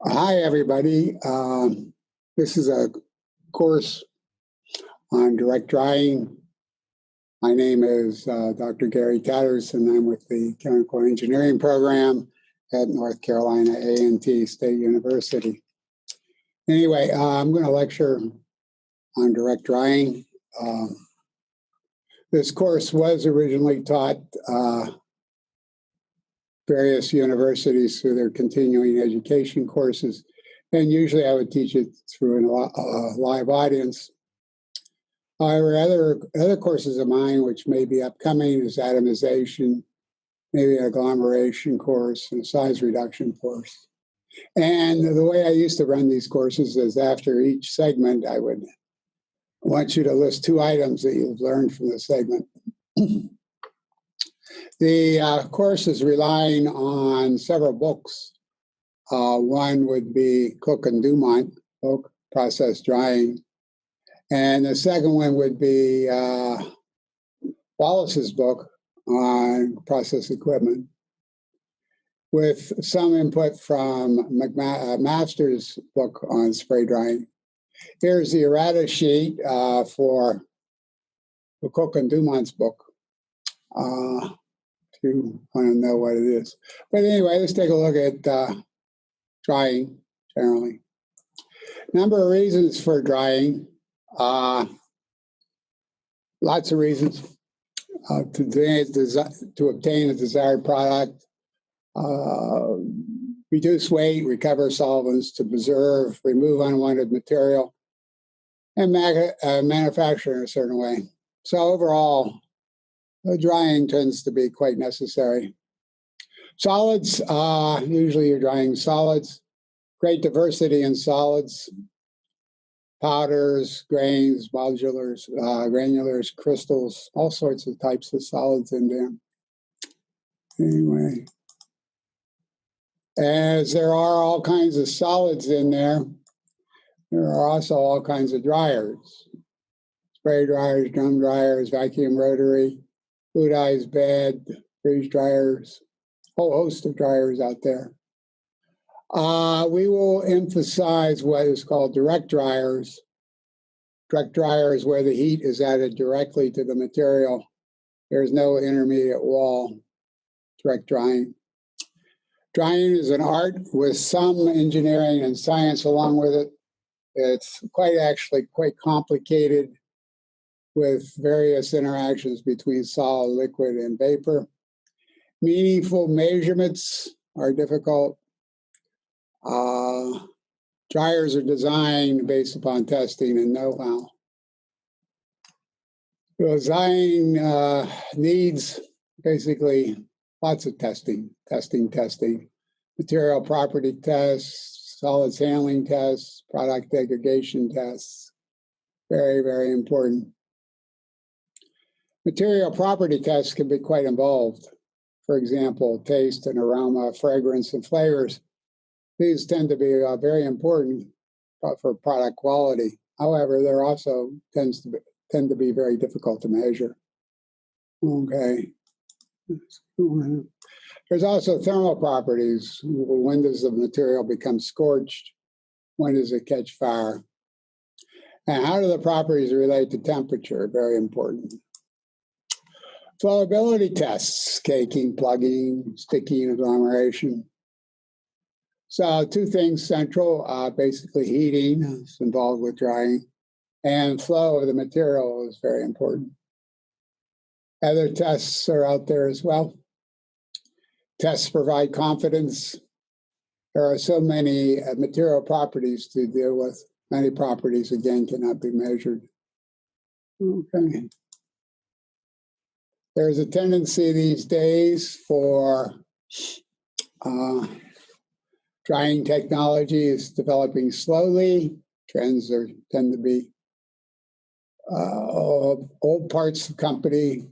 Hi, everybody. This is a course on direct drying. My name is Dr. Gary Tatterson. I'm with the Chemical Engineering Program at North Carolina A&T State University. Anyway, I'm going to lecture on direct drying. This course was originally taught various universities through their continuing education courses. And usually I would teach it through a live audience. However, other courses of mine, which may be upcoming, is atomization, maybe an agglomeration course, and a size reduction course. And the way I used to run these courses is after each segment, I would want you to list 2 items that you've learned from the segment. The course is relying on several books. One would be Cook and Dumont book, Process Drying. And the second one would be Wallace's book on process equipment, with some input from McMaster's book on spray drying. Here's the errata sheet for the Cook and Dumont's book. If you want to know what it is. But anyway, let's take a look at drying generally. Number of reasons for drying. Lots of reasons to obtain a desired product. Reduce weight, recover solvents, to preserve, remove unwanted material, and manufacture in a certain way. So overall, drying tends to be quite necessary. Solids, usually you're drying solids. Great diversity in solids. Powders, grains, modulars, granulars, crystals, all sorts of types of solids in there. Anyway, as there are all kinds of solids in there, there are also all kinds of dryers. Spray dryers, drum dryers, vacuum rotary, fluidized bed, freeze dryers, a whole host of dryers out there. We will emphasize what is called direct dryers. Direct dryer is where the heat is added directly to the material. There's no intermediate wall. Direct drying. Drying is an art with some engineering and science along with it. It's quite complicated, with various interactions between solid, liquid, and vapor. Meaningful measurements are difficult. Dryers are designed based upon testing and know-how. Design needs basically lots of testing. Material property tests, solids handling tests, product degradation tests. Very, very important. Material property tests can be quite involved. For example, taste and aroma, fragrance and flavors. These tend to be very important for product quality. However, they're also tend to be very difficult to measure. Okay. There's also thermal properties. When does the material become scorched? When does it catch fire? And how do the properties relate to temperature? Very important. Flowability tests, caking, plugging, sticking, agglomeration. So 2 things central, basically heating is involved with drying, and flow of the material is very important. Other tests are out there as well. Tests provide confidence. There are so many material properties to deal with. Many properties, again, cannot be measured. Okay. There's a tendency these days for drying technology is developing slowly. Trends tend to be old parts of company.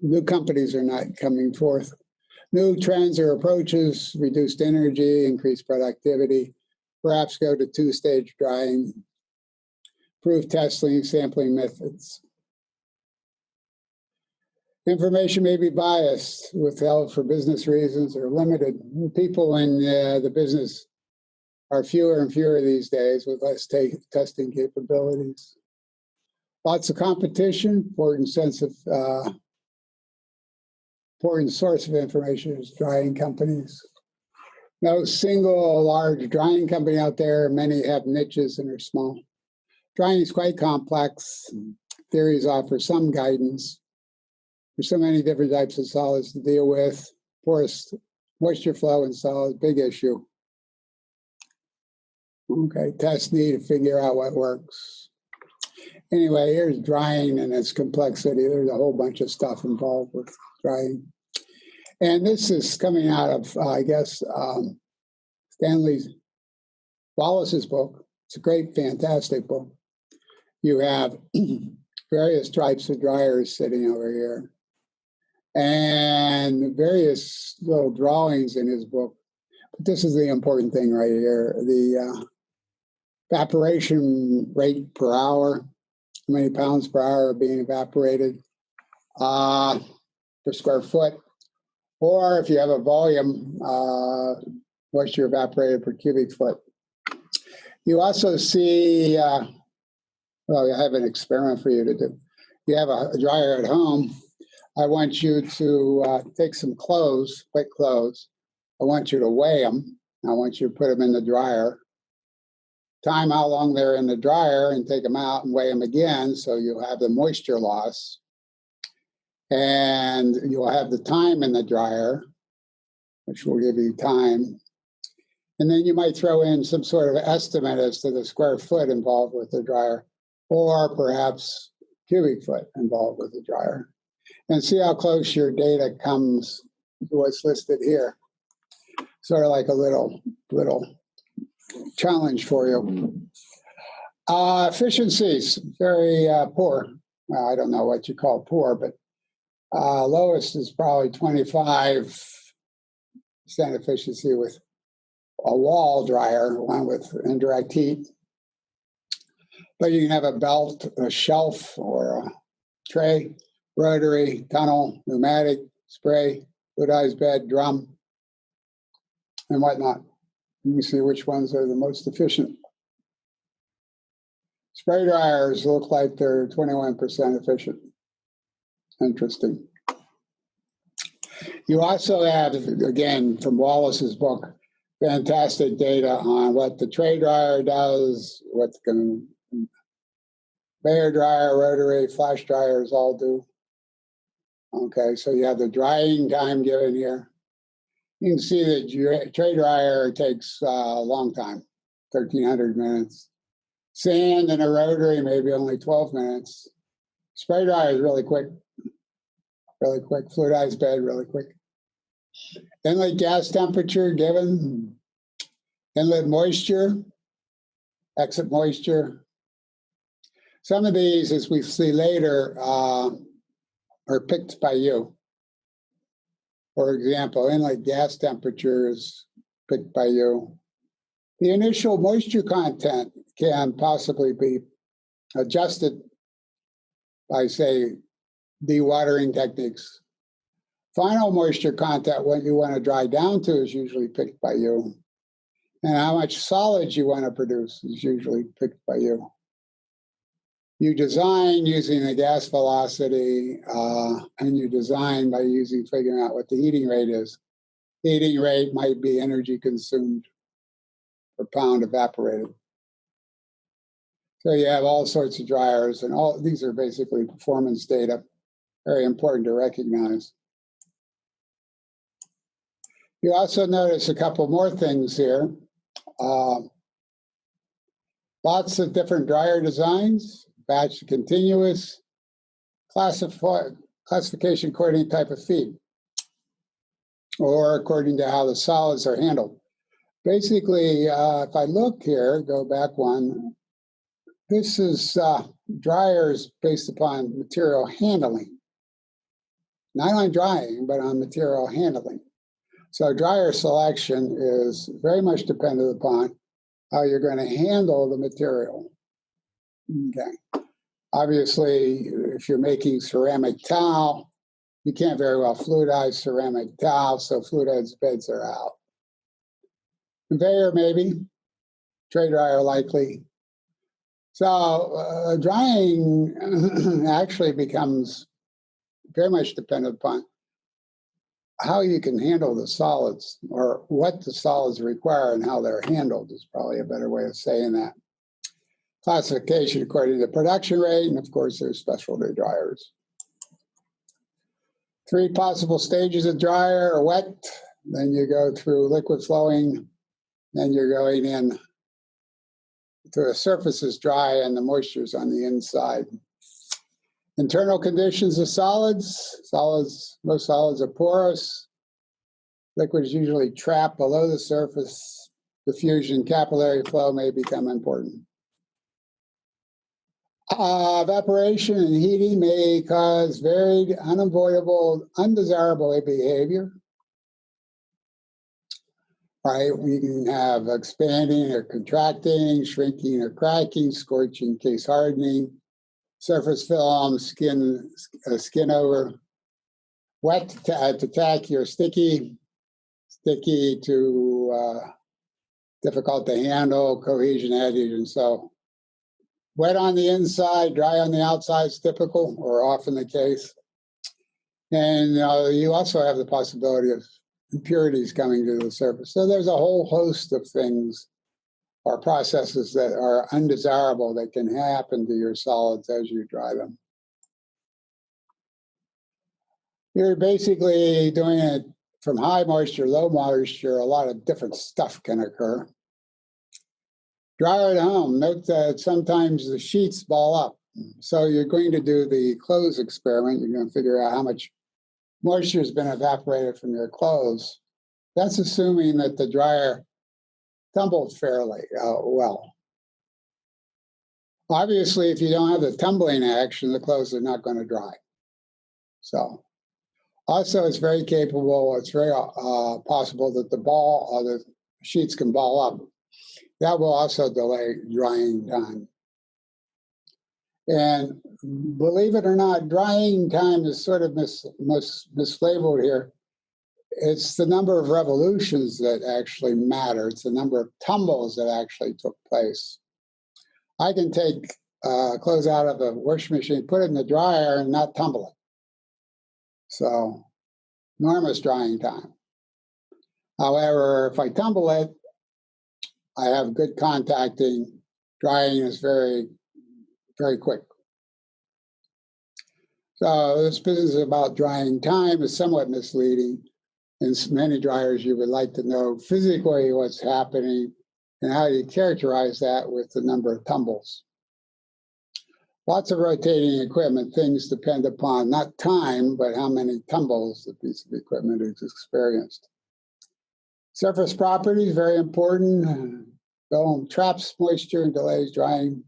New companies are not coming forth. New trends or approaches, reduced energy, increased productivity, perhaps go to 2-stage drying, improved testing, sampling methods. Information may be biased, withheld for business reasons, or limited. People in the business are fewer and fewer these days with less testing capabilities. Lots of competition, important source of information is drying companies. No single large drying company out there. Many have niches and are small. Drying is quite complex. Theories offer some guidance. There's so many different types of solids to deal with. Porous moisture flow in solids, big issue. Okay, tests needed to figure out what works. Anyway, here's drying and its complexity. There's a whole bunch of stuff involved with drying. And this is coming out of, I guess, Stanley Wallace's book. It's a great, fantastic book. You have various types of dryers sitting over here and various little drawings in his book. But this is the important thing right here. The evaporation rate per hour, how many pounds per hour are being evaporated per square foot. Or if you have a volume, moisture evaporated per cubic foot. You also see, well, I have an experiment for you to do. You have a dryer at home. I want you to take some clothes, wet clothes. I want you to weigh them. I want you to put them in the dryer. Time how long they're in the dryer and take them out and weigh them again so you'll have the moisture loss. And you'll have the time in the dryer, which will give you time. And then you might throw in some sort of estimate as to the square foot involved with the dryer, or perhaps cubic foot involved with the dryer. And see how close your data comes to what's listed here. Sort of like a little challenge for you. Efficiencies, very poor. Well, I don't know what you call poor, but lowest is probably 25% efficiency with a wall dryer, one with indirect heat. But you can have a belt, a shelf, or a tray, rotary, tunnel, pneumatic, spray, fluidized bed, drum, and whatnot. You can see which ones are the most efficient. Spray dryers look like they're 21% efficient. Interesting. You also have, again, from Wallace's book, fantastic data on what the tray dryer does, what the conveyor dryer, rotary, flash dryers all do. Okay, so you have the drying time given here. You can see that tray dryer takes a long time, 1,300 minutes. Sand and a rotary, maybe only 12 minutes. Spray dryer is really quick. Really quick. Fluidized bed, really quick. Inlet gas temperature given. Inlet moisture. Exit moisture. Some of these, as we see later, are picked by you. For example, inlet gas temperature is picked by you. The initial moisture content can possibly be adjusted by, say, dewatering techniques. Final moisture content, what you want to dry down to, is usually picked by you. And how much solids you want to produce is usually picked by you. You design using the gas velocity, and you design by figuring out what the heating rate is. The heating rate might be energy consumed per pound evaporated. So you have all sorts of dryers, and all these are basically performance data. Very important to recognize. You also notice a couple more things here. Lots of different dryer designs, batch to continuous, classification according to type of feed, or according to how the solids are handled. Basically, if I look here, go back one, this is dryers based upon material handling. Not on drying, but on material handling. So dryer selection is very much dependent upon how you're going to handle the material. Okay. Obviously, if you're making ceramic towel, You can't very well fluidize ceramic towel, so fluidized beds are out. Conveyor maybe, tray dryer likely. So drying actually becomes very much dependent upon how you can handle the solids, or what the solids require and how they're handled is probably a better way of saying that. Classification according to production rate, and of course there's specialty dryers. 3 possible stages of dryer: wet, then you go through liquid flowing, then you're going in to the surface is dry and the moisture's on the inside. Internal conditions of solids. Most solids are porous. Liquids usually trapped below the surface. Diffusion, capillary flow may become important. Evaporation and heating may cause varied, unavoidable, undesirable behavior. Right, we can have expanding or contracting, shrinking or cracking, scorching, case hardening, surface film, skin over, wet to tacky or sticky to difficult to handle, cohesion, adhesion. So wet on the inside, dry on the outside is typical or often the case. And you also have the possibility of impurities coming to the surface. So there's a whole host of things or processes that are undesirable that can happen to your solids as you dry them. You're basically doing it from high moisture, low moisture. A lot of different stuff can occur. Dryer at home. Note that sometimes the sheets ball up. So you're going to do the clothes experiment. You're going to figure out how much moisture has been evaporated from your clothes. That's assuming that the dryer tumbled fairly well. Obviously, if you don't have the tumbling action, the clothes are not going to dry. So, also, it's very capable. It's very possible that the sheets can ball up. That will also delay drying time. And believe it or not, drying time is sort of mislabeled here. It's the number of revolutions that actually matter. It's the number of tumbles that actually took place. I can take clothes out of a washing machine, put it in the dryer, and not tumble it. So, enormous drying time. However, if I tumble it, I have good contacting. Drying is very, very quick. So this business about drying time is somewhat misleading. In many dryers, you would like to know physically what's happening and how you characterize that with the number of tumbles. Lots of rotating equipment. Things depend upon not time, but how many tumbles the piece of equipment is experienced. Surface properties, very important. Film traps moisture and delays drying.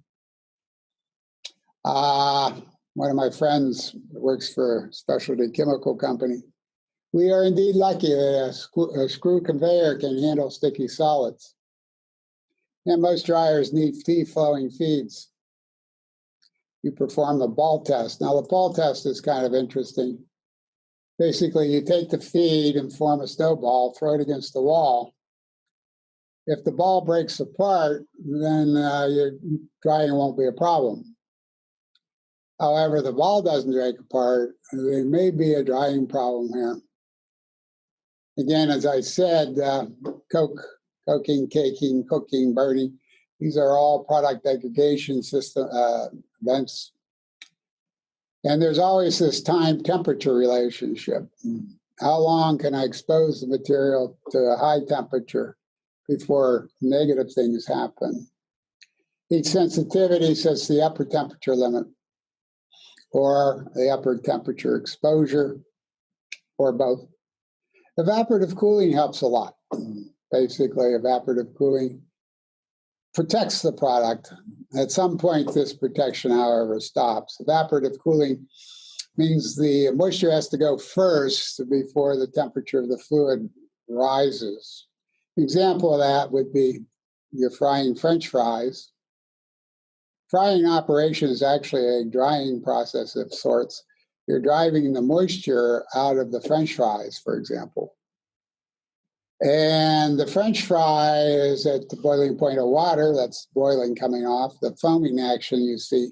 One of my friends works for a specialty chemical company. We are indeed lucky that a screw conveyor can handle sticky solids. And most dryers need flowing feeds. You perform the ball test. Now, the ball test is kind of interesting. Basically, you take the feed and form a snowball, throw it against the wall. If the ball breaks apart, then your drying won't be a problem. However, the ball doesn't break apart, there may be a drying problem here. Again, as I said, coking, caking, cooking, burning, these are all product degradation system events. And there's always this time-temperature relationship. How long can I expose the material to a high temperature before negative things happen? Heat sensitivity sets the upper temperature limit, or the upper temperature exposure, or both. Evaporative cooling helps a lot. Basically, evaporative cooling protects the product. At some point, this protection, however, stops. Evaporative cooling means the moisture has to go first before the temperature of the fluid rises. An example of that would be you're frying French fries. Frying operation is actually a drying process of sorts. you're driving the moisture out of the French fries, for example. And the French fry is at the boiling point of water, that's boiling coming off. The foaming action you see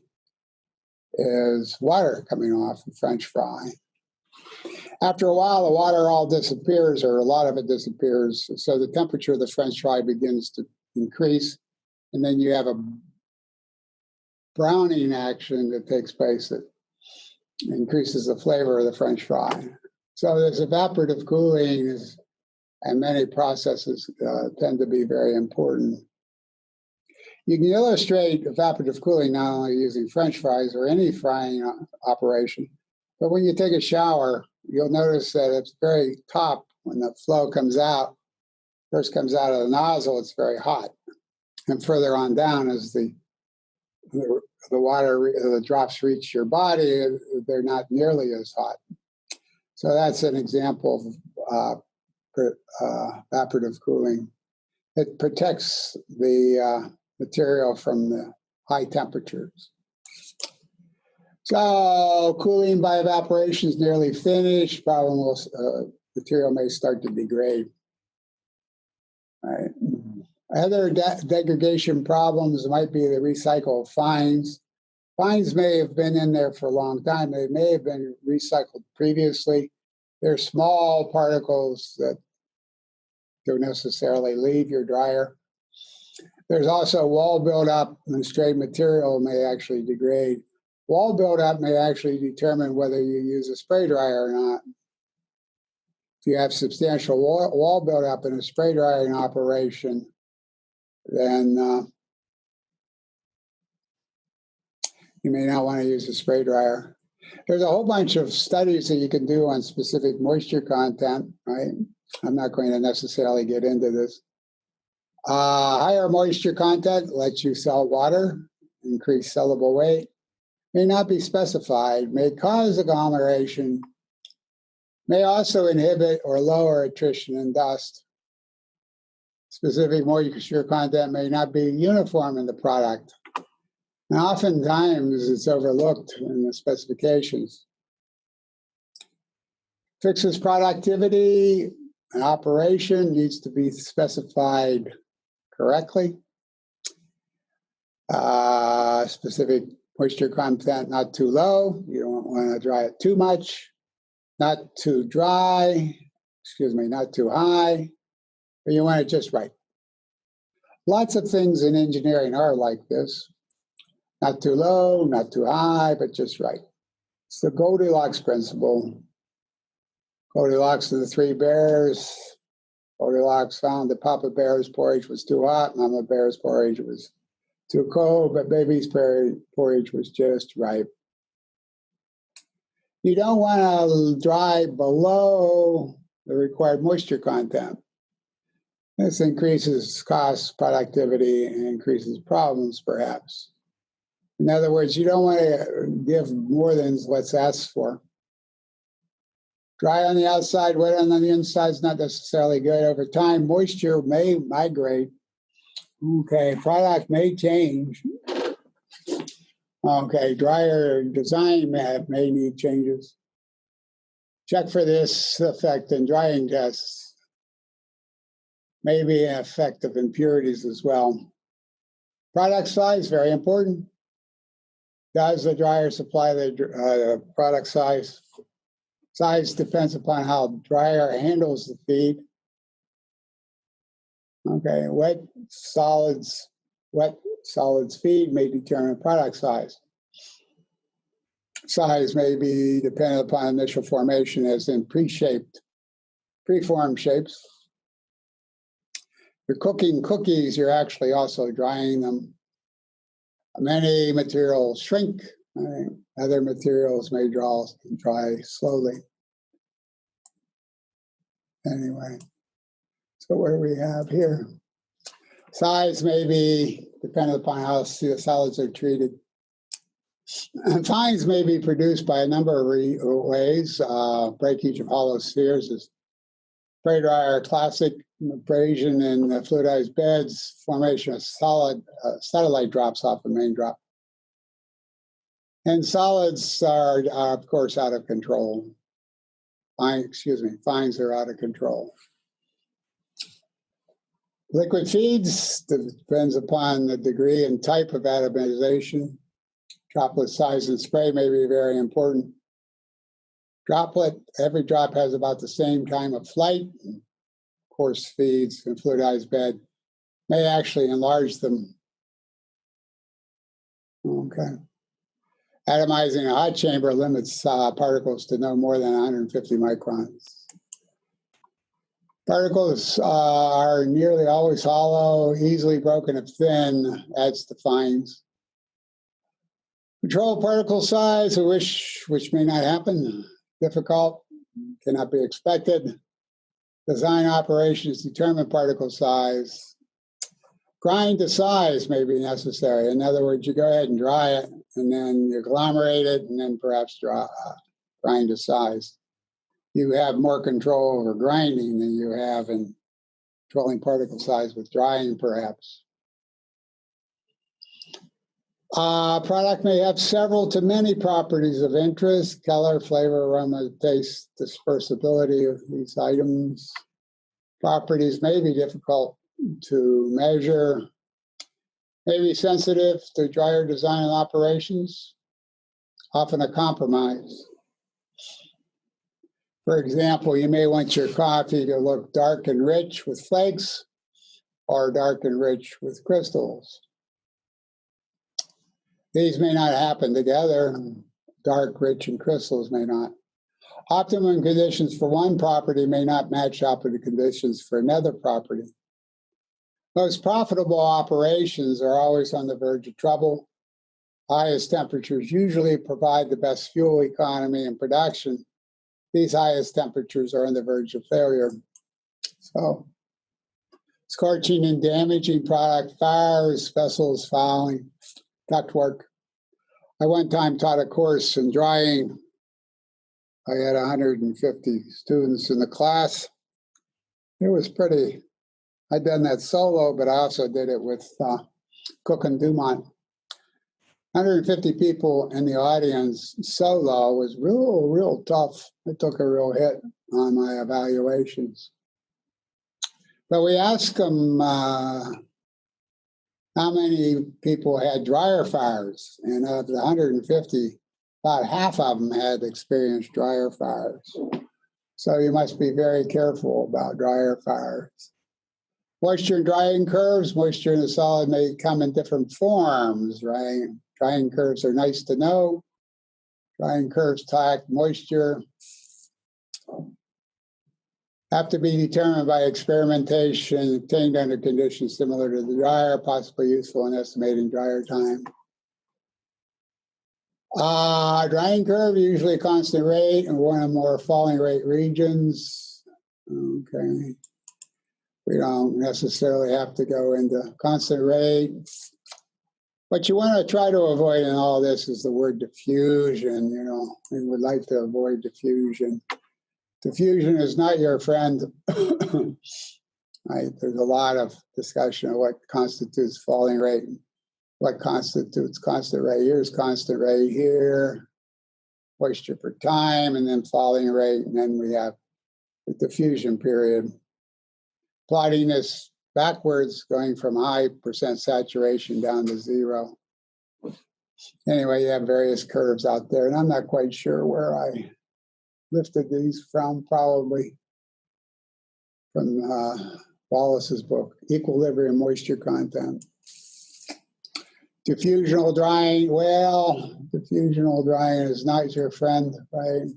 is water coming off the French fry. After a while, the water all disappears, or a lot of it disappears, so the temperature of the French fry begins to increase, and then you have a browning action that takes place that increases the flavor of the French fry. So this evaporative cooling is, and many processes tend to be very important. You can illustrate evaporative cooling not only using French fries or any frying operation, but when you take a shower, you'll notice that at the very top, when the flow comes out, first comes out of the nozzle, it's very hot. And further on down, as the water, the drops reach your body, they're not nearly as hot. So that's an example of evaporative cooling. It protects the material from the high temperatures. So cooling by evaporation is nearly finished. Problem will, material may start to degrade. All right. Other degradation problems might be the recycled fines. Fines may have been in there for a long time. They may have been recycled previously. They're small particles that don't necessarily leave your dryer. There's also wall buildup, and stray material may actually degrade. Wall buildup may actually determine whether you use a spray dryer or not. If you have substantial wall buildup in a spray drying operation, then you may not want to use a spray dryer. There's a whole bunch of studies that you can do on specific moisture content, right? I'm not going to necessarily get into this. Higher moisture content lets you sell water, increase sellable weight, may not be specified, may cause agglomeration, may also inhibit or lower attrition and dust. Specific moisture content may not be uniform in the product. And oftentimes it's overlooked in the specifications. Fixes productivity and operation needs to be specified correctly. Specific moisture content not too low. You don't want to dry it too much. Not too dry, not too high. But you want it just right. Lots of things in engineering are like this. Not too low, not too high, but just right. It's the Goldilocks principle. Goldilocks of the three bears. Goldilocks found that Papa Bear's porridge was too hot, Mama Bear's porridge was too cold, but baby's porridge was just right. You don't want to dry below the required moisture content. This increases cost, productivity, and increases problems, perhaps. In other words, you don't want to give more than what's asked for. Dry on the outside, wet on the inside is not necessarily good. Over time, moisture may migrate. Okay, product may change. Okay, dryer design may need changes. Check for this effect in drying tests. Maybe an effect of impurities as well. Product size, very important. Does the dryer supply the product size? Size depends upon how the dryer handles the feed. Okay, wet solids feed may determine product size. Size may be dependent upon initial formation, as in preformed shapes. You're cooking cookies, you're actually also drying them. Many materials shrink. Other materials may dry slowly. Anyway, so what do we have here? Size may be dependent upon how the solids are treated. And fines may be produced by a number of ways. Breakage of hollow spheres is spray dryer, classic abrasion in fluidized beds, formation of solid satellite drops off the main drop. And solids are of course, out of control. Fines are out of control. Liquid feeds depends upon the degree and type of atomization. Droplet size and spray may be very important. Every drop has about the same time of flight. Coarse feeds and fluidized bed may actually enlarge them. Okay. Atomizing a hot chamber limits particles to no more than 150 microns. Particles are nearly always hollow, easily broken if thin, adds to fines. Control particle size, which may not happen, difficult, cannot be expected. Design operations determine particle size. Grind to size may be necessary. In other words, you go ahead and dry it, and then you agglomerate it, and then perhaps grind to size. You have more control over grinding than you have in controlling particle size with drying, perhaps. Product may have several to many properties of interest: color, flavor, aroma, taste, dispersibility of these items. Properties may be difficult to measure, may be sensitive to dryer design and operations, often a compromise. For example, you may want your coffee to look dark and rich with flakes or dark and rich with crystals. These may not happen together. Dark, rich, and crystals may not. Optimum conditions for one property may not match optimum conditions for another property. Most profitable operations are always on the verge of trouble. Highest temperatures usually provide the best fuel economy and production. These highest temperatures are on the verge of failure. So, scorching and damaging product, fires, vessels fouling, ductwork. I one time taught a course in drying. I had 150 students in the class. It was pretty, I'd done that solo, but I also did it with Cook and Dumont. 150 people in the audience solo was real tough. It took a real hit on my evaluations. But we asked them how many people had dryer fires, and of the 150, about half of them had experienced dryer fires. So you must be very careful about dryer fires. Moisture and drying curves. Moisture in the solid may come in different forms, right? Drying curves are nice to know. Drying curves track moisture. Have to be determined by experimentation, obtained under conditions similar to the dryer, possibly useful in estimating dryer time. Drying curve, usually a constant rate and one or more falling rate regions. Okay. We don't necessarily have to go into constant rate. What you want to try to avoid in all this is the word diffusion. You know, we would like to avoid diffusion. Diffusion is not your friend. Right? There's a lot of discussion of what constitutes falling rate, what constitutes constant rate. Here's constant rate here, moisture per time, and then falling rate, and then we have the diffusion period. Plotting this backwards, going from high percent saturation down to 0. Anyway, you have various curves out there, and I'm not quite sure where I lifted these from, probably from Wallace's book, Equilibrium Moisture Content. Diffusional drying, well, diffusional drying is not your friend, right?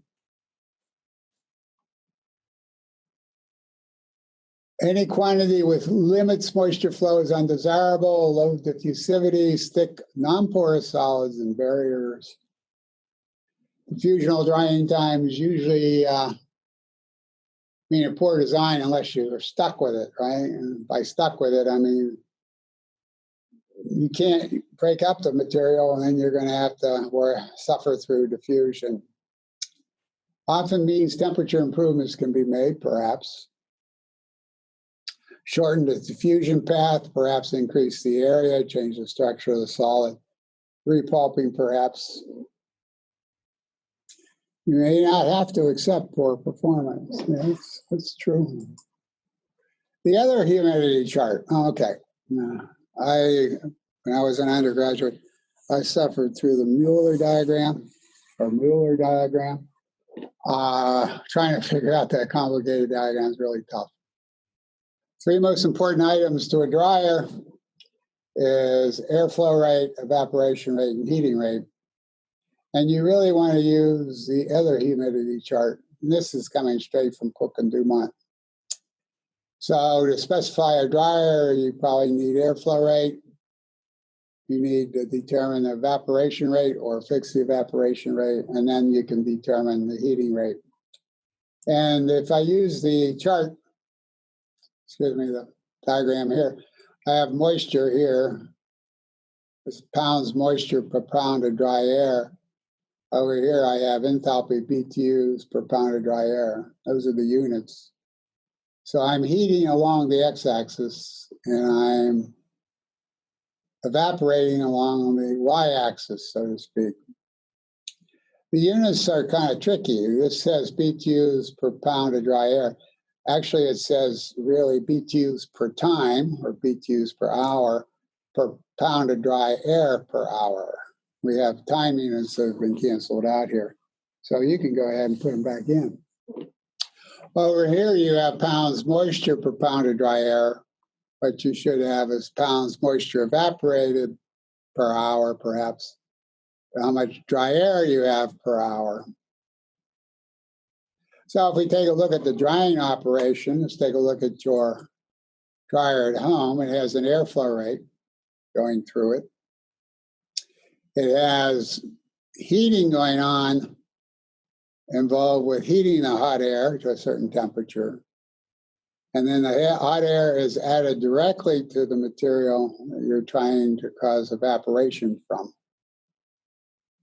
Any quantity with limits moisture flow is undesirable, low diffusivity, thick, non-porous solids and barriers. Diffusional drying time is usually a poor design unless you're stuck with it, right? And by stuck with it, I mean, you can't break up the material and then you're going to have to suffer through diffusion. Often means temperature improvements can be made, perhaps. Shorten the diffusion path, perhaps increase the area, change the structure of the solid. Repulping, perhaps. You may not have to accept poor performance. Yes, that's true. The other humidity chart. Oh, okay. When I was an undergraduate, I suffered through the Mueller diagram. Trying to figure out that complicated diagram is really tough. Three most important items to a dryer is airflow rate, evaporation rate, and heating rate. And you really want to use the other humidity chart. And this is coming straight from Cook and Dumont. So to specify a dryer, you probably need airflow rate. You need to determine the evaporation rate or fix the evaporation rate, and then you can determine the heating rate. And if I use the chart, the diagram here, I have moisture here. This pounds moisture per pound of dry air. Over here, I have enthalpy BTUs per pound of dry air. Those are the units. So I'm heating along the x-axis, and I'm evaporating along the y-axis, so to speak. The units are kind of tricky. This says BTUs per pound of dry air. Actually, it says really BTUs per time, or BTUs per hour, per pound of dry air per hour. We have time units that have been canceled out here. So you can go ahead and put them back in. Over here, you have pounds moisture per pound of dry air. What you should have is pounds moisture evaporated per hour, perhaps. How much dry air you have per hour. So if we take a look at the drying operation, let's take a look at your dryer at home. It has an airflow rate going through it. It has heating going on involved with heating the hot air to a certain temperature. And then the hot air is added directly to the material that you're trying to cause evaporation from.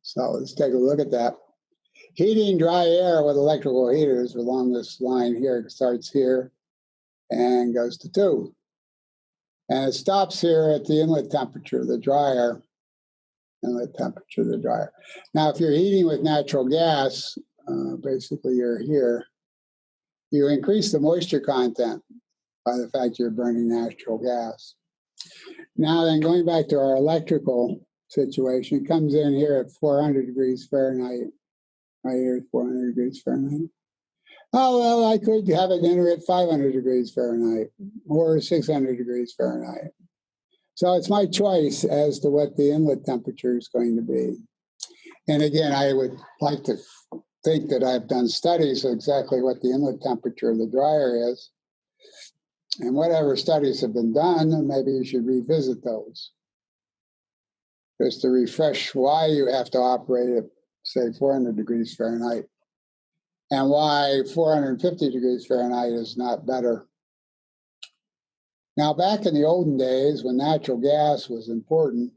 So let's take a look at that. Heating dry air with electrical heaters along this line here. It starts here and goes to 2. And it stops here at the inlet temperature of the dryer. Inlet temperature of the dryer. Now, if you're heating with natural gas, basically you're here, you increase the moisture content by the fact you're burning natural gas. Now then, going back to our electrical situation, it comes in here at 400 degrees Fahrenheit. Right here at 400 degrees Fahrenheit. Oh, well, I could have it enter at 500 degrees Fahrenheit or 600 degrees Fahrenheit. So it's my choice as to what the inlet temperature is going to be. And again, I would like to think that I've done studies of exactly what the inlet temperature of the dryer is. And whatever studies have been done, maybe you should revisit those. Just to refresh why you have to operate at, say, 400 degrees Fahrenheit, and why 450 degrees Fahrenheit is not better. Now, back in the olden days, when natural gas was important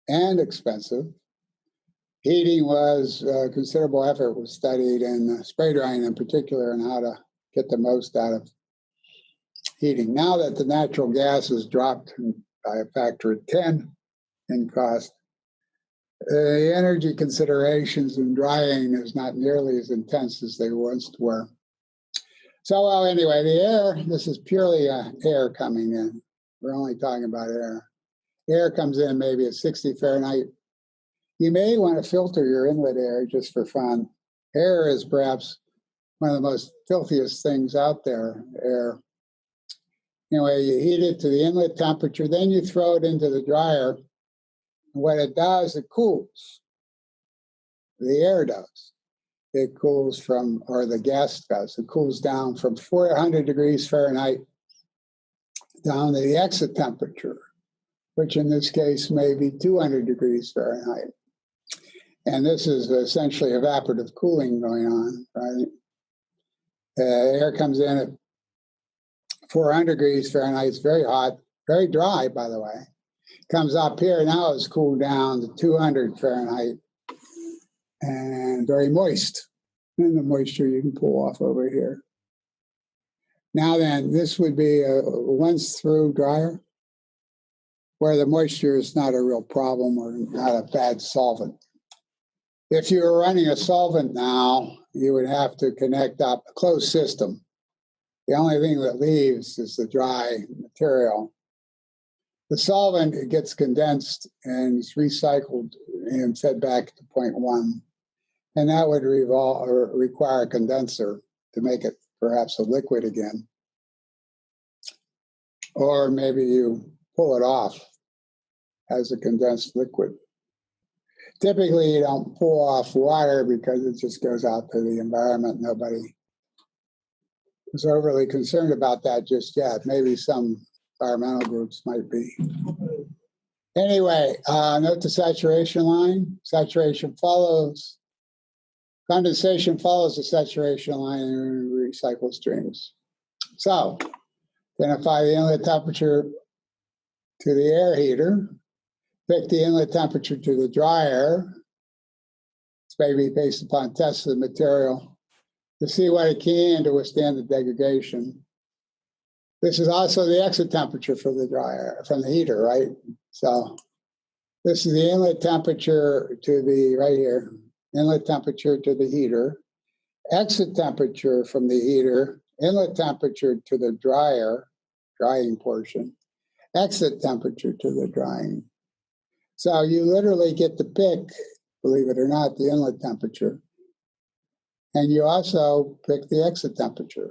and expensive, heating was considerable effort was studied, and spray drying in particular, and how to get the most out of heating. Now that the natural gas has dropped by a factor of 10 in cost, the energy considerations in drying is not nearly as intense as they once were. So, well, anyway, the air, this is purely air coming in. We're only talking about air. Air comes in maybe at 60 Fahrenheit. You may want to filter your inlet air just for fun. Air is perhaps one of the most filthiest things out there, air. Anyway, you heat it to the inlet temperature, then you throw it into the dryer. What it does, it cools. The air does. It cools from, or the gas does, it cools down from 400 degrees Fahrenheit down to the exit temperature, which in this case may be 200 degrees Fahrenheit. And this is essentially evaporative cooling going on, right? Air comes in at 400 degrees Fahrenheit. It's very hot, very dry, by the way. Comes up here, now it's cooled down to 200 Fahrenheit and very moist. And the moisture you can pull off over here. Now then, this would be a once-through dryer where the moisture is not a real problem or not a bad solvent. If you were running a solvent now, you would have to connect up a closed system. The only thing that leaves is the dry material. The solvent, it gets condensed and is recycled and fed back to point one. And that would require a condenser to make it perhaps a liquid again. Or maybe you pull it off as a condensed liquid. Typically, you don't pull off water because it just goes out to the environment. Nobody is overly concerned about that just yet. Maybe some environmental groups might be. Anyway, note the saturation line. Saturation follows. Condensation follows the saturation line in recycle streams. So, identify the inlet temperature to the air heater. Pick the inlet temperature to the dryer. It's maybe based upon tests of the material to see what it can to withstand the degradation. This is also the exit temperature for the dryer, from the heater, right? So this is the inlet temperature to the, right here, inlet temperature to the heater, exit temperature from the heater, inlet temperature to the dryer, drying portion, exit temperature to the drying. So you literally get to pick, believe it or not, the inlet temperature. And you also pick the exit temperature.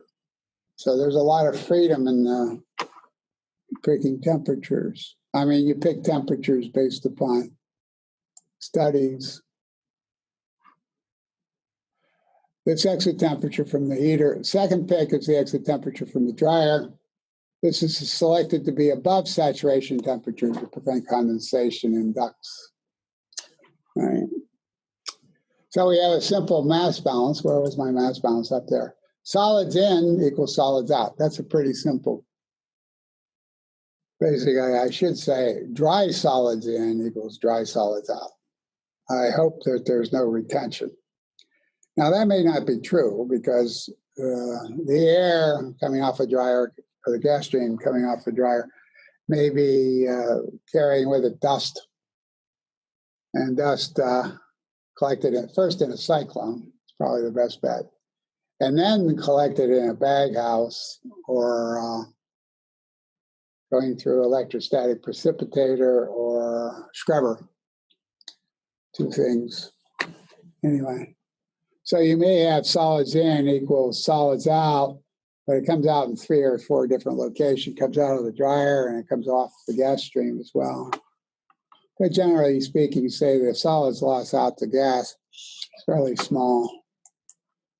So there's a lot of freedom in picking temperatures. I mean, you pick temperatures based upon studies. This exit temperature from the heater. Second pick is the exit temperature from the dryer. This is selected to be above saturation temperature to prevent condensation in ducts. All right. So we have a simple mass balance. Where was my mass balance up there? Solids in equals solids out. That's a pretty simple. Basically, I should say dry solids in equals dry solids out. I hope that there's no retention. Now that may not be true because the air coming off a dryer or the gas stream coming off the dryer may be carrying with it dust. And dust collected at first in a cyclone. It's probably the best bet. And then collected in a bag house or going through electrostatic precipitator or scrubber. Two things. Anyway, so you may have solids in equals solids out, but it comes out in 3 or 4 different locations. It comes out of the dryer and it comes off the gas stream as well. But generally speaking, say the solids loss out to gas is fairly small.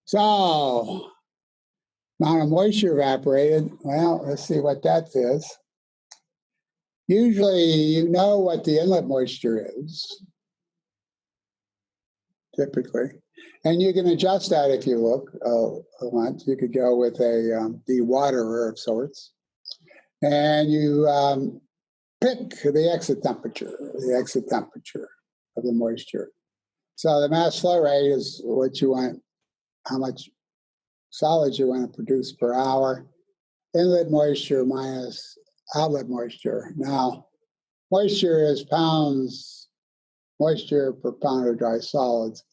So, amount of moisture evaporated, well, let's see what that is. Usually you know what the inlet moisture is, typically. And you can adjust that if you look once. You could go with a dewaterer of sorts. And you pick the exit temperature of the moisture. So the mass flow rate is what you want, how much solids you want to produce per hour. Inlet moisture minus outlet moisture. Now, moisture is pounds, moisture per pound of dry solids.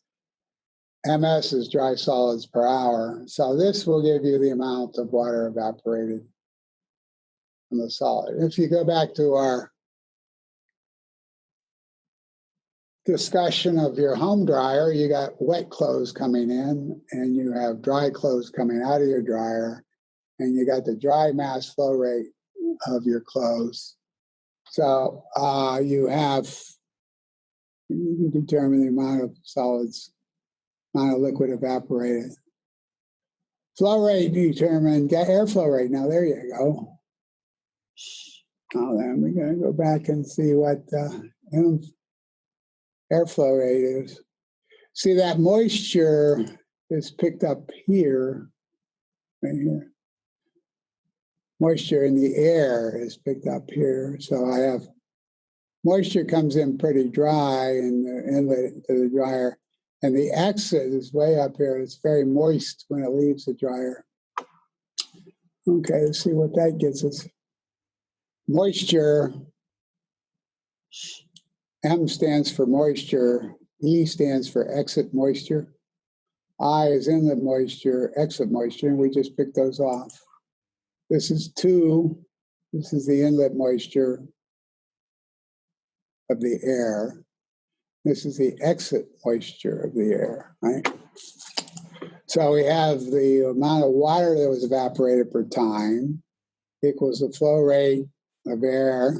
MS is dry solids per hour. So this will give you the amount of water evaporated from the solid. If you go back to our discussion of your home dryer, you got wet clothes coming in and you have dry clothes coming out of your dryer, and you got the dry mass flow rate of your clothes. So you can determine the amount of solids, amount of liquid evaporated. Flow rate determined, airflow rate. Now there you go. Now then we're going to go back and see what airflow rate is. See, that moisture is picked up here, right here. Moisture in the air is picked up here. So I have moisture comes in pretty dry in the inlet to the dryer, and the exit is way up here. It's very moist when it leaves the dryer. Okay, let's see what that gives us. Moisture, M stands for moisture. E stands for exit moisture. I is inlet moisture, exit moisture, and we just picked those off. This is 2. This is the inlet moisture of the air. This is the exit moisture of the air, right? So we have the amount of water that was evaporated per time equals the flow rate of air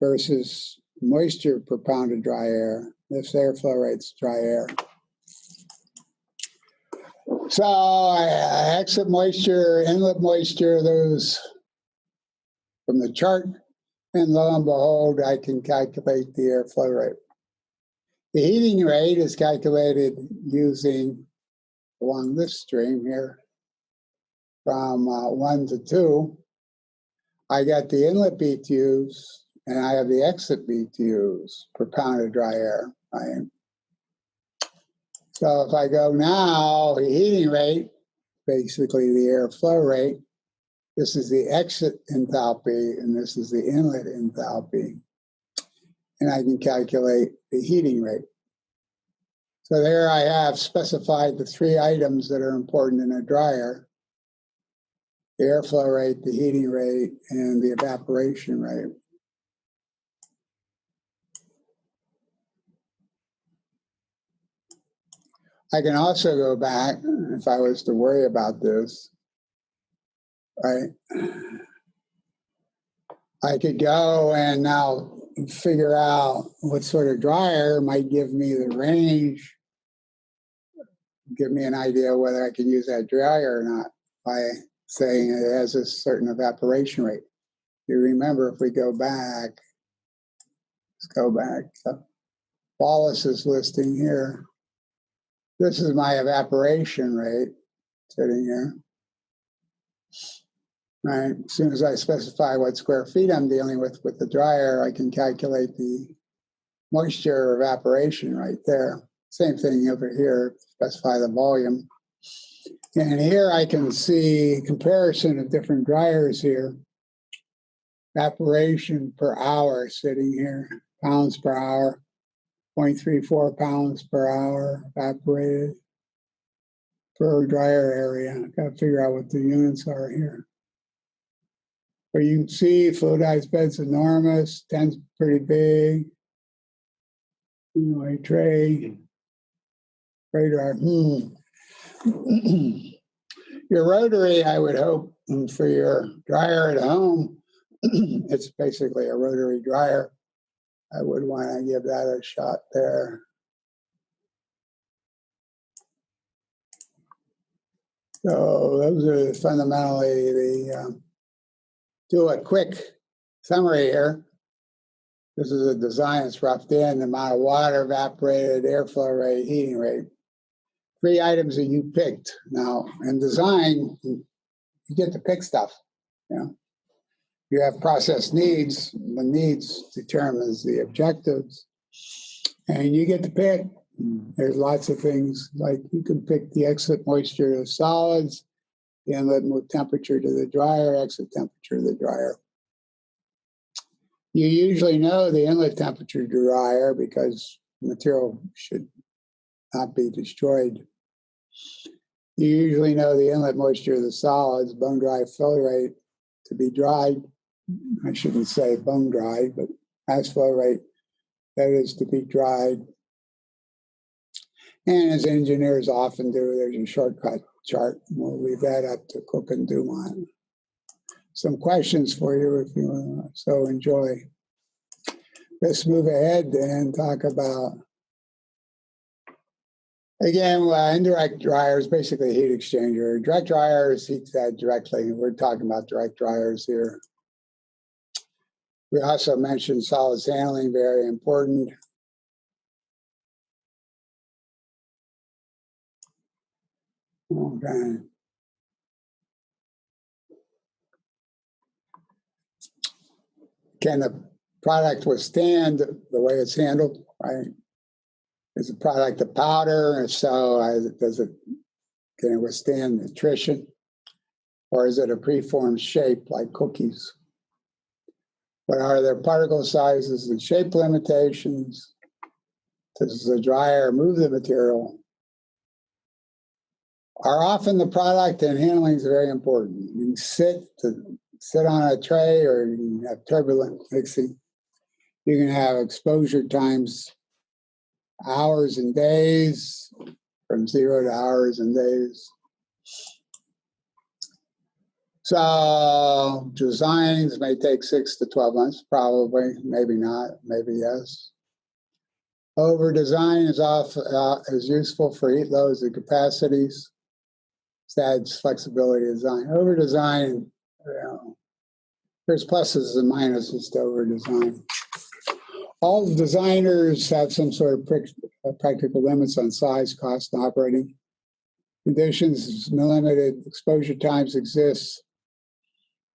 versus moisture per pound of dry air. This airflow rate's dry air. So exit moisture, inlet moisture, those from the chart, and lo and behold, I can calculate the airflow rate. The heating rate is calculated using, along this stream here, from 1 to 2. I got the inlet BTUs, and I have the exit BTUs per pound of dry air, right? So if I go now, the heating rate, basically the airflow rate, this is the exit enthalpy, and this is the inlet enthalpy. And I can calculate the heating rate. So there I have specified the 3 items that are important in a dryer: the airflow rate, the heating rate, and the evaporation rate. I can also go back, if I was to worry about this, right? I could go and now figure out what sort of dryer might give me the range, give me an idea whether I can use that dryer or not by saying it has a certain evaporation rate. You remember, if we go back, let's go back. Wallace's listing here. This is my evaporation rate sitting here. Right. As soon as I specify what square feet I'm dealing with the dryer, I can calculate the moisture evaporation right there. Same thing over here, specify the volume. And here I can see comparison of different dryers here. Evaporation per hour sitting here, pounds per hour, 0.34 pounds per hour evaporated per dryer area. I've got to figure out what the units are here. But you can see fluidized bed's enormous, 10's pretty big. You know, a tray dryer. Your rotary, I would hope, for your dryer at home, it's basically a rotary dryer. I would want to give that a shot there. So those are fundamentally the, do a quick summary here. This is a design that's roughed in: the amount of water evaporated, airflow rate, heating rate. 3 items that you picked. Now, in design, you get to pick stuff. You know, you have process needs. The needs determines the objectives, and you get to pick. There's lots of things, like you can pick the exit moisture of solids, the inlet temperature to the dryer, exit temperature of the dryer. You usually know the inlet temperature dryer because the material should not be destroyed. You usually know the inlet moisture of the solids, bone dry flow rate to be dried. I shouldn't say bone dry, but mass flow rate, that is to be dried. And as engineers often do, there's a shortcut chart. We'll leave that up to Cook and Dumont. Some questions for you if you so enjoy. Let's move ahead and talk about, again, indirect dryers, basically heat exchanger. Direct dryers heat that directly. We're talking about direct dryers here. We also mentioned solids handling, very important. Okay. Can the product withstand the way it's handled, right? Is the product a powder? If so, can it withstand nutrition? Or is it a preformed shape like cookies? What are their particle sizes and shape limitations? Does the dryer move the material? Are often the product, and handling is very important. You can sit on a tray, or you can have turbulent mixing. You can have exposure times, hours and days, from 0 to hours and days. So designs may take 6 to 12 months, probably, maybe not, maybe yes. Over design is useful for heat loads and capacities. It adds flexibility to design. Over design, there's pluses and minuses to over design. All designers have some sort of practical limits on size, cost, and operating conditions. Limited exposure times exist.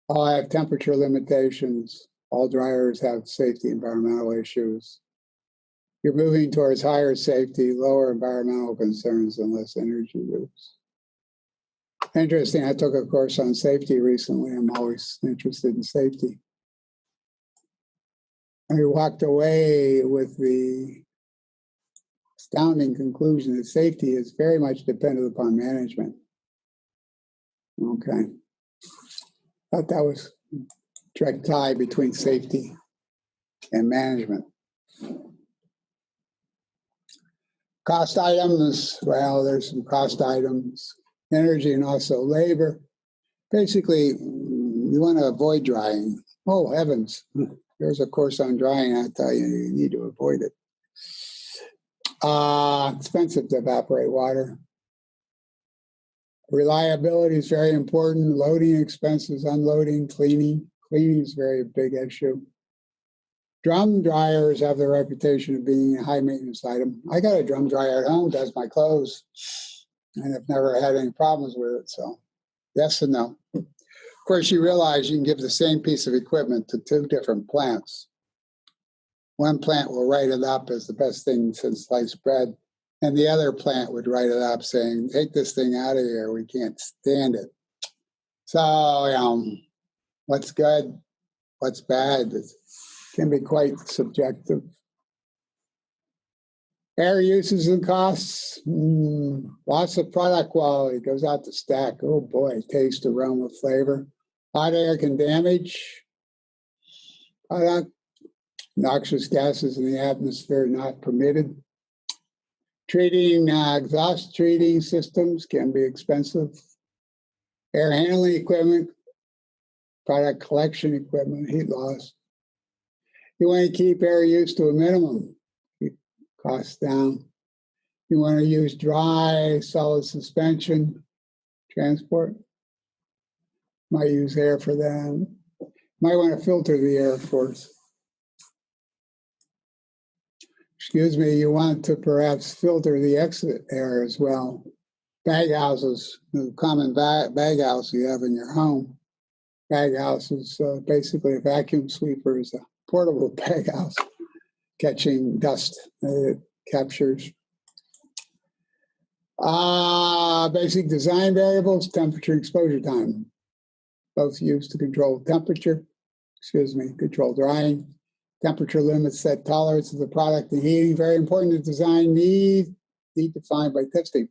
All have temperature limitations. All dryers have safety environmental issues. You're moving towards higher safety, lower environmental concerns, and less energy use. Interesting, I took a course on safety recently. I'm always interested in safety. I walked away with the astounding conclusion that safety is very much dependent upon management. Okay. Thought that was a direct tie between safety and management. Cost items, well, there's some cost items, energy and also labor. Basically, you want to avoid drying. Oh, heavens. There's a course on drying. I tell you, you need to avoid it. Expensive to evaporate water. Reliability is very important. Loading expenses, unloading, cleaning. Cleaning is a very big issue. Drum dryers have the reputation of being a high maintenance item. I got a drum dryer at home, does my clothes, and I've never had any problems with it. So yes and no. Of course, you realize you can give the same piece of equipment to 2 different plants. One plant will write it up as the best thing since sliced bread, and the other plant would write it up saying, take this thing out of here, we can't stand it. So, what's good, what's bad, it can be quite subjective. Air uses and costs, loss of product quality, goes out the stack. Oh boy, taste, aroma, flavor. Hot air can damage product. Noxious gases in the atmosphere not permitted. Treating exhaust treating systems can be expensive. Air handling equipment, product collection equipment, heat loss. You want to keep air use to a minimum, keep costs down. You want to use dry, solid suspension transport. Might use air for that. Might want to filter the air, of course. Excuse me, you want to perhaps filter the exit air as well. Bag houses, the common bag house you have in your home. Bag house is basically a vacuum sweeper, is a portable bag house catching dust that it captures. Basic design variables, temperature, exposure time. Both used to control temperature, control drying. Temperature limits set tolerance of the product and heating. Very important to design need defined by testing.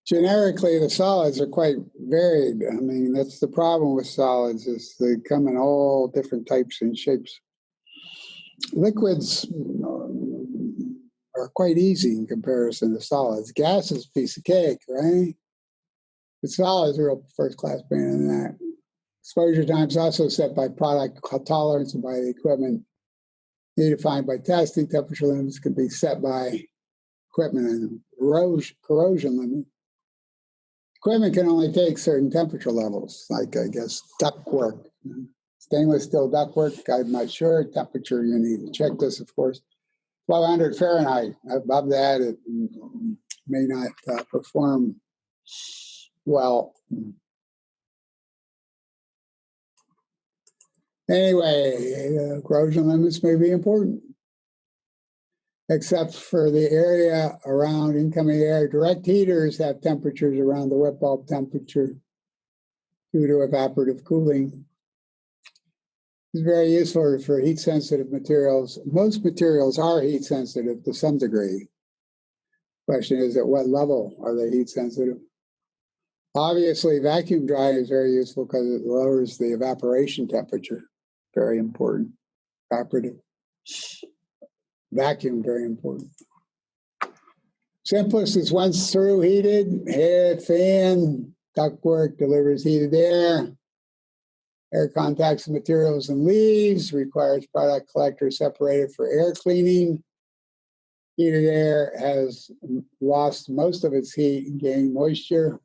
Generically, the solids are quite varied. I mean, that's the problem with solids, is they come in all different types and shapes. Liquids are quite easy in comparison to solids. Gas is a piece of cake, right? But solids are a first-class pain in that. Exposure time is also set by product tolerance and by the equipment. Defined by testing. Temperature limits can be set by equipment and corrosion limit. Equipment can only take certain temperature levels, like, I guess, ductwork. Stainless steel ductwork, I'm not sure. Temperature, you need to check this, of course. 1200 Fahrenheit. Above that, it may not perform well. Anyway, corrosion limits may be important, except for the area around incoming air. Direct heaters have temperatures around the wet bulb temperature due to evaporative cooling. It's very useful for heat-sensitive materials. Most materials are heat-sensitive to some degree. Question is, at what level are they heat-sensitive? Obviously, vacuum drying is very useful because it lowers the evaporation temperature. Very important. Evaporative. Vacuum, very important. Simplest is once through heated, head, fan, ductwork delivers heated air. Air contacts the materials and leaves, requires product collector separated for air cleaning. Heated air has lost most of its heat and gained moisture.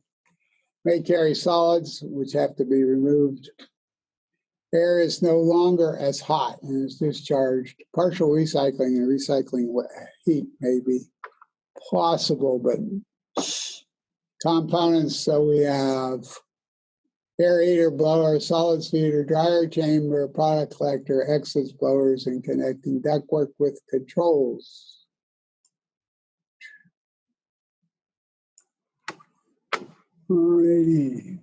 May carry solids, which have to be removed. Air is no longer as hot and is discharged. Partial recycling and recycling heat may be possible, but components, so we have air heater, blower, solids feeder, dryer chamber, product collector, exits, blowers, and connecting ductwork with controls. Alrighty.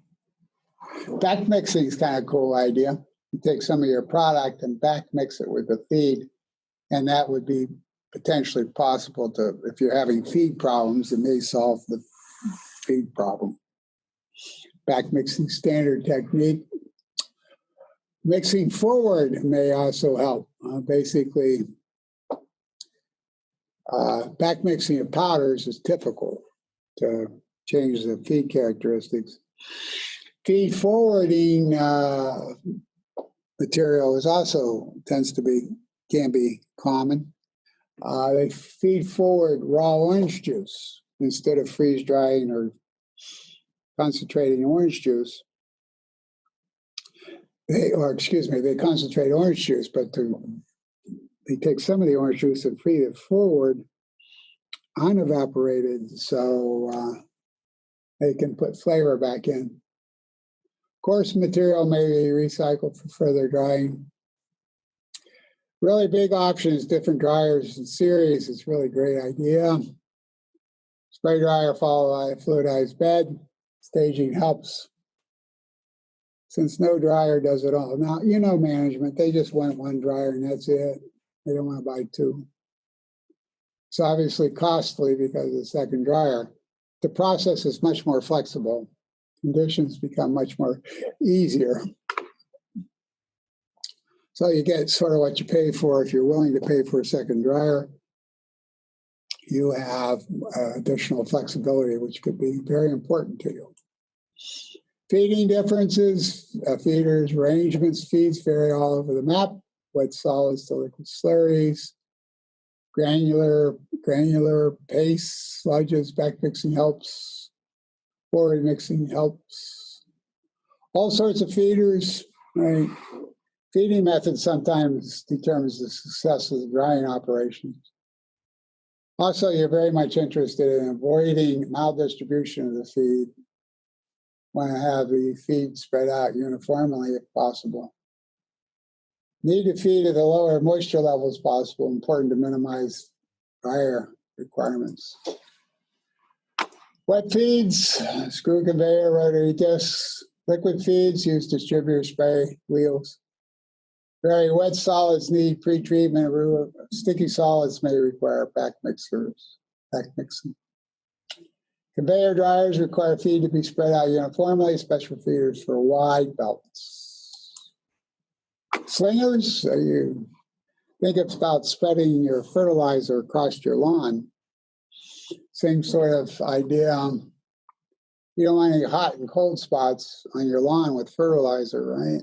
Back mixing is kind of a cool idea. You take some of your product and back mix it with the feed, and that would be potentially possible to, if you're having feed problems, it may solve the feed problem. Back mixing standard technique. Mixing forward may also help. Basically, back mixing of powders is typical to change the feed characteristics. Feed forwarding material is also can be common. They feed forward raw orange juice instead of freeze drying or concentrating orange juice. They concentrate orange juice, but they take some of the orange juice and feed it forward unevaporated, so they can put flavor back in. Coarse material may be recycled for further drying. Really big option is different dryers in series. It's really a great idea. Spray dryer followed by a fluidized bed. Staging helps. Since no dryer does it all. Now, you know management, they just want one dryer and that's it. They don't want to buy two. It's obviously costly because of the second dryer. The process is much more flexible. Conditions become much more easier. So you get sort of what you pay for. If you're willing to pay for a second dryer, you have additional flexibility, which could be very important to you. Feeding differences, feeders, arrangements, feeds vary all over the map. Wet solids to liquid slurries, granular, paste, sludges, back mixing helps, forward mixing helps. All sorts of feeders, right? Feeding method sometimes determines the success of the drying operations. Also, you're very much interested in avoiding maldistribution of the feed. Want to have the feed spread out uniformly if possible. Need to feed at the lower moisture levels possible. Important to minimize dryer requirements. Wet feeds, screw conveyor, rotary discs. Liquid feeds use distributor spray wheels. Very wet solids need pre-treatment. Sticky solids may require back mixing. Conveyor dryers require feed to be spread out uniformly, special feeders for wide belts. Slingers, you think about spreading your fertilizer across your lawn. Same sort of idea. You don't want any hot and cold spots on your lawn with fertilizer, right?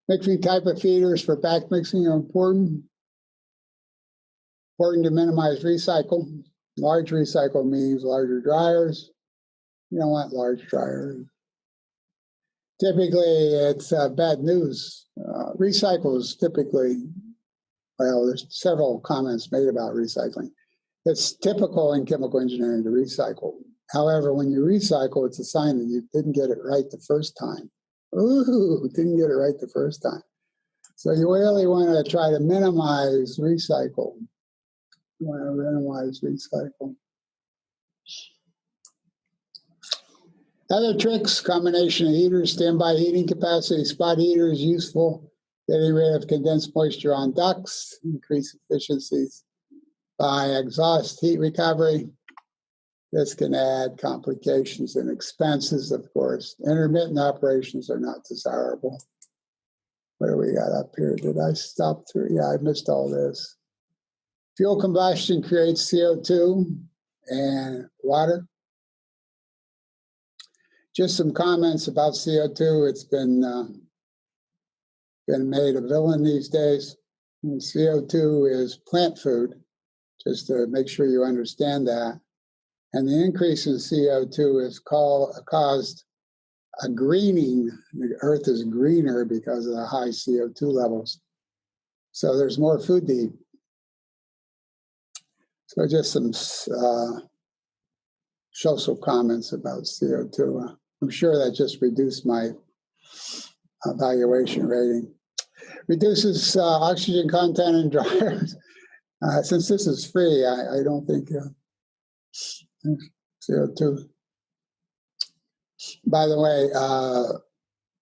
Mixing type of feeders for back mixing are important. Important to minimize recycle. Large recycle means larger dryers. You don't want large dryers. Typically, it's bad news. Recycle is typically, well, there's several comments made about recycling. It's typical in chemical engineering to recycle. However, when you recycle, it's a sign that you didn't get it right the first time. Ooh, didn't get it right the first time. So you really want to try to minimize recycle. You want to minimize recycle. Other tricks, combination of heaters, standby heating capacity, spot heaters, useful, getting rid of condensed moisture on ducts, increase efficiencies by exhaust heat recovery. This can add complications and expenses, of course. Intermittent operations are not desirable. What do we got up here? Did I stop through? Yeah, I missed all this. Fuel combustion creates CO2 and water. Just some comments about CO2. It's been made a villain these days. And CO2 is plant food, just to make sure you understand that. And the increase in CO2 is caused a greening. The earth is greener because of the high CO2 levels. So there's more food to eat. So just some social comments about CO2. I'm sure that just reduced my evaluation rating. Reduces oxygen content in dryers. Since this is free, I don't think CO2. By the way,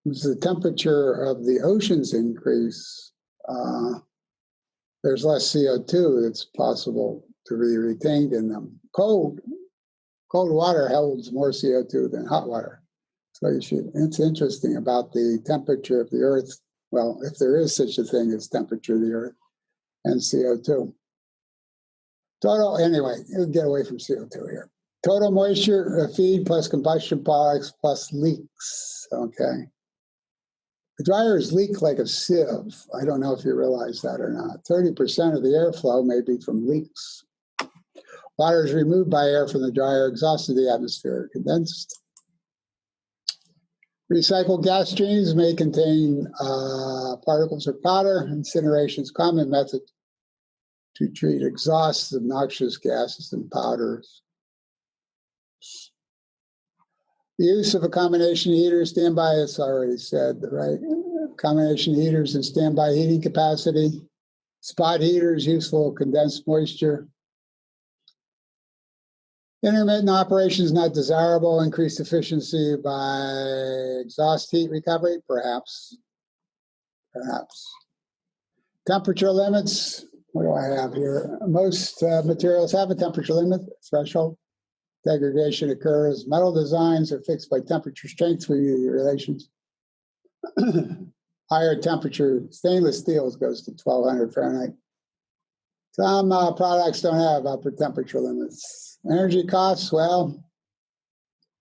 as the temperature of the oceans increase, there's less CO2 that's possible to be retained in them. Cold water holds more CO2 than hot water. So it's interesting about the temperature of the Earth. Well, if there is such a thing as temperature of the Earth and CO2. Anyway, we'll get away from CO2 here. Total moisture feed plus combustion products plus leaks, okay? The dryers leak like a sieve. I don't know if you realize that or not. 30% of the airflow may be from leaks. Water is removed by air from the dryer, exhausted the atmosphere, condensed. Recycled gas streams may contain particles or powder. Incineration is a common method to treat exhausts of noxious gases and powders. The use of a combination heater, standby, it's already said, right? Combination heaters and standby heating capacity. Spot heaters, useful condensed moisture. Intermittent operations not desirable. Increased efficiency by exhaust heat recovery, perhaps. Temperature limits. What do I have here? Most materials have a temperature limit threshold. Degradation occurs. Metal designs are fixed by temperature strength relations. Higher temperature stainless steel goes to 1200 Fahrenheit. Some products don't have upper temperature limits. Energy costs, well,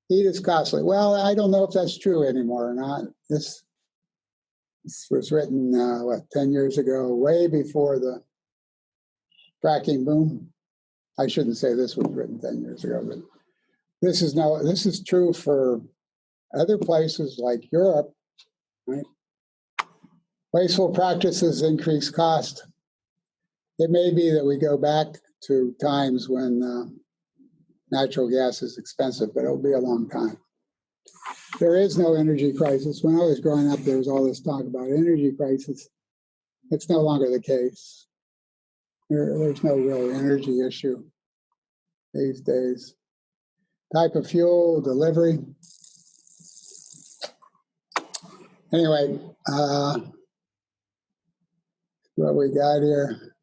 heat is costly. Well, I don't know if that's true anymore or not. This was written, 10 years ago, way before the fracking boom. I shouldn't say this was written 10 years ago, but this is true for other places like Europe, right? Wasteful practices increase cost. It may be that we go back to times when natural gas is expensive, but it'll be a long time. There is no energy crisis. When I was growing up, there was all this talk about energy crisis. It's no longer the case. There's no real energy issue these days. Type of fuel, delivery. Anyway, what we got here.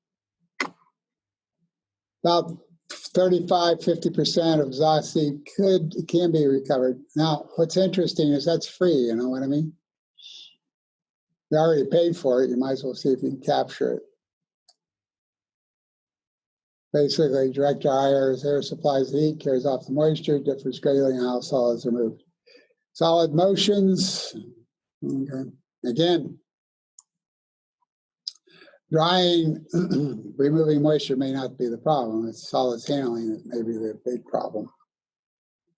About 35–50% of exhaust heat can be recovered. Now, what's interesting is that's free, you know what I mean? You already paid for it, you might as well see if you can capture it. Basically, direct dryers, air supplies the heat, carries off the moisture, differs greatly in how solids are moved. Solid motions, okay. Again, drying, removing moisture may not be the problem. It's solids handling that may be the big problem.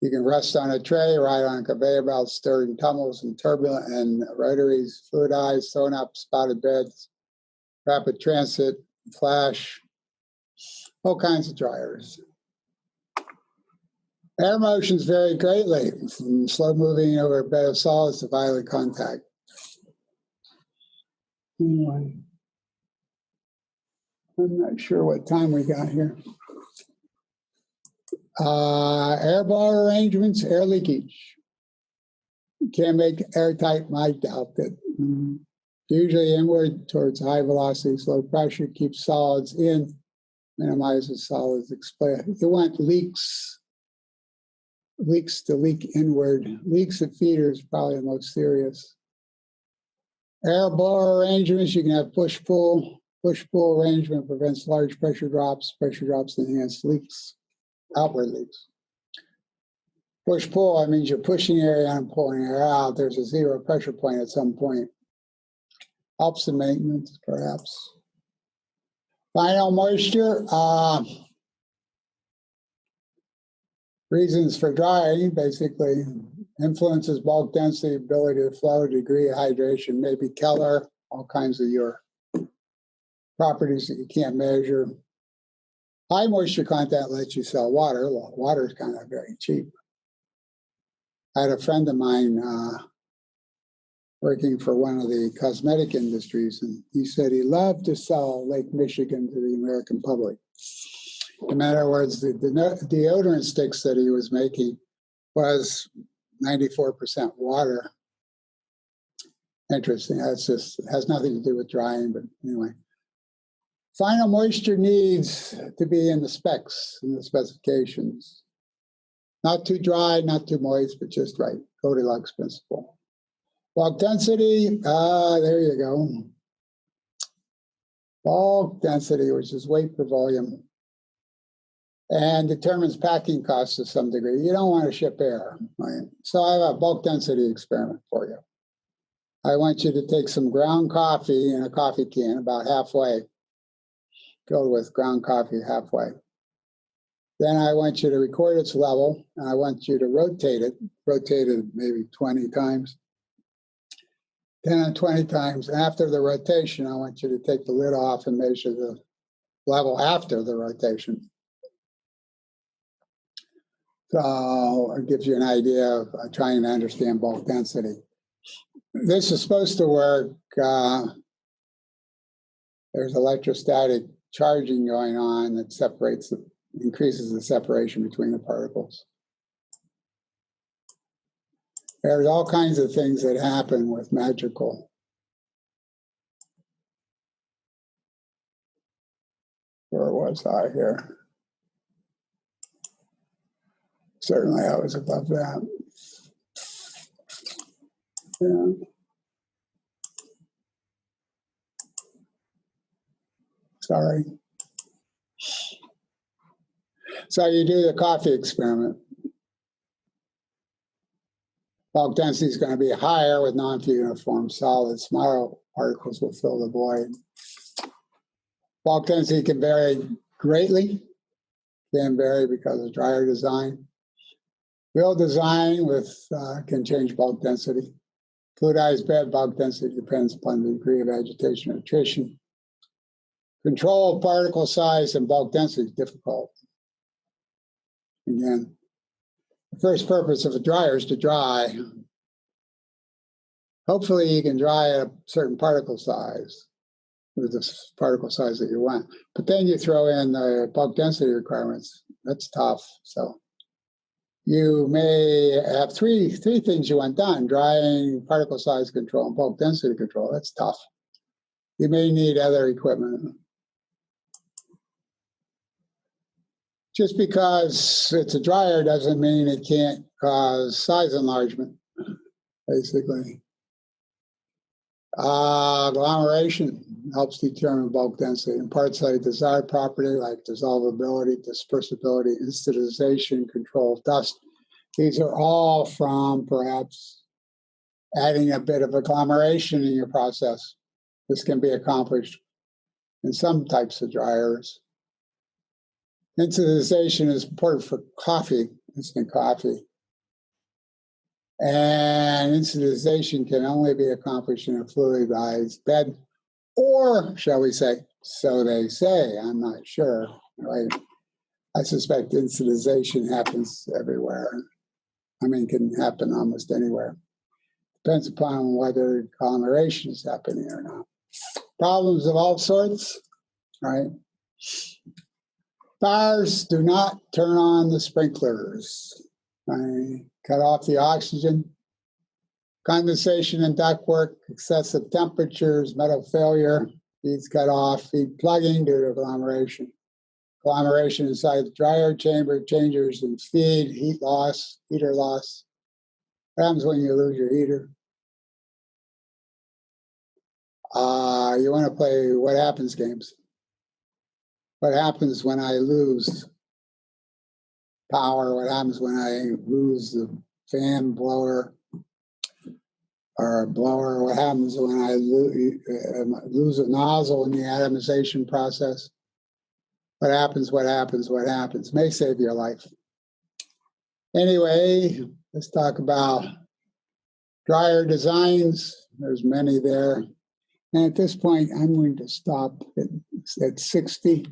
You can rest on a tray, ride on a conveyor belt, stirring tumbles and turbulent and rotaries, fluidized, thrown up, spotted beds, rapid transit, flash, all kinds of dryers. Air motions vary greatly, from slow moving over a bed of solids to violent contact. Anyway, I'm not sure what time we got here. Air blower arrangements, air leakage. You can't make airtight, I doubt it. Usually inward towards high velocity, low pressure, keeps solids in, minimizes solids expand. You want leaks to leak inward. Leaks at feeders probably the most serious. Air blower arrangements, you can have push-pull. Push-pull arrangement prevents large pressure drops. Pressure drops enhance leaks, outward leaks. Push-pull, that means you're pushing air in and pulling air out. There's a zero pressure point at some point. Helps the maintenance, perhaps. Final moisture. Reasons for drying, basically, influences bulk density, ability to flow, degree of hydration, maybe color, all kinds of your properties that you can't measure. High moisture content lets you sell water. Well, water is kind of very cheap. I had a friend of mine working for one of the cosmetic industries, and he said he loved to sell Lake Michigan to the American public. In other words, the deodorant sticks that he was making was 94% water. Interesting. That's just, it has nothing to do with drying, but anyway. Final moisture needs to be in the specs, in the specifications. Not too dry, not too moist, but just right. Goldilocks principle. Bulk density, there you go. Bulk density, which is weight per volume, and determines packing costs to some degree. You don't want to ship air, right? So I have a bulk density experiment for you. I want you to take some ground coffee in a coffee can about halfway, filled with ground coffee halfway. Then I want you to record its level, and I want you to rotate it maybe 20 times, 10 or 20 times. After the rotation, I want you to take the lid off and measure the level after the rotation. So it gives you an idea of trying to understand bulk density. This is supposed to work. There's electrostatic charging going on that increases the separation between the particles. There's all kinds of things that happen with magical. Where was I here? Certainly I was above that. Yeah. Sorry. So you do the coffee experiment. Bulk density is going to be higher with non-uniform solids. Smaller particles will fill the void. Bulk density can vary greatly. Can vary because of dryer design. Wheel design can change bulk density. Fluidized bed bulk density depends upon the degree of agitation or attrition. Control of particle size and bulk density is difficult. Again, the first purpose of a dryer is to dry. Hopefully you can dry at a certain particle size, with the particle size that you want. But then you throw in the bulk density requirements. That's tough. So you may have three things you want done: drying, particle size control, and bulk density control. That's tough. You may need other equipment. Just because it's a dryer doesn't mean it can't cause size enlargement, basically. Agglomeration helps determine bulk density in parts like desired property, like dissolvability, dispersibility, instantization, control of dust. These are all from perhaps adding a bit of agglomeration in your process. This can be accomplished in some types of dryers. Instantization is important for coffee, instant coffee. And instantization can only be accomplished in a fluidized bed, or shall we say, so they say, I'm not sure, right? I suspect instantization happens everywhere. I mean, can happen almost anywhere. Depends upon whether agglomeration is happening or not. Problems of all sorts, right? Fires, do not turn on the sprinklers. Right? Cut off the oxygen. Condensation and ductwork, excessive temperatures, metal failure, feeds cut off, feed plugging due to agglomeration. Agglomeration inside the dryer chamber, changes in feed, heat loss, heater loss. What happens when you lose your heater? You want to play what happens games. What happens when I lose power? What happens when I lose the fan blower or a blower? What happens when I lose a nozzle in the atomization process? What happens, what happens, what happens? May save your life. Anyway, let's talk about dryer designs. There's many there. And at this point, I'm going to stop at 60.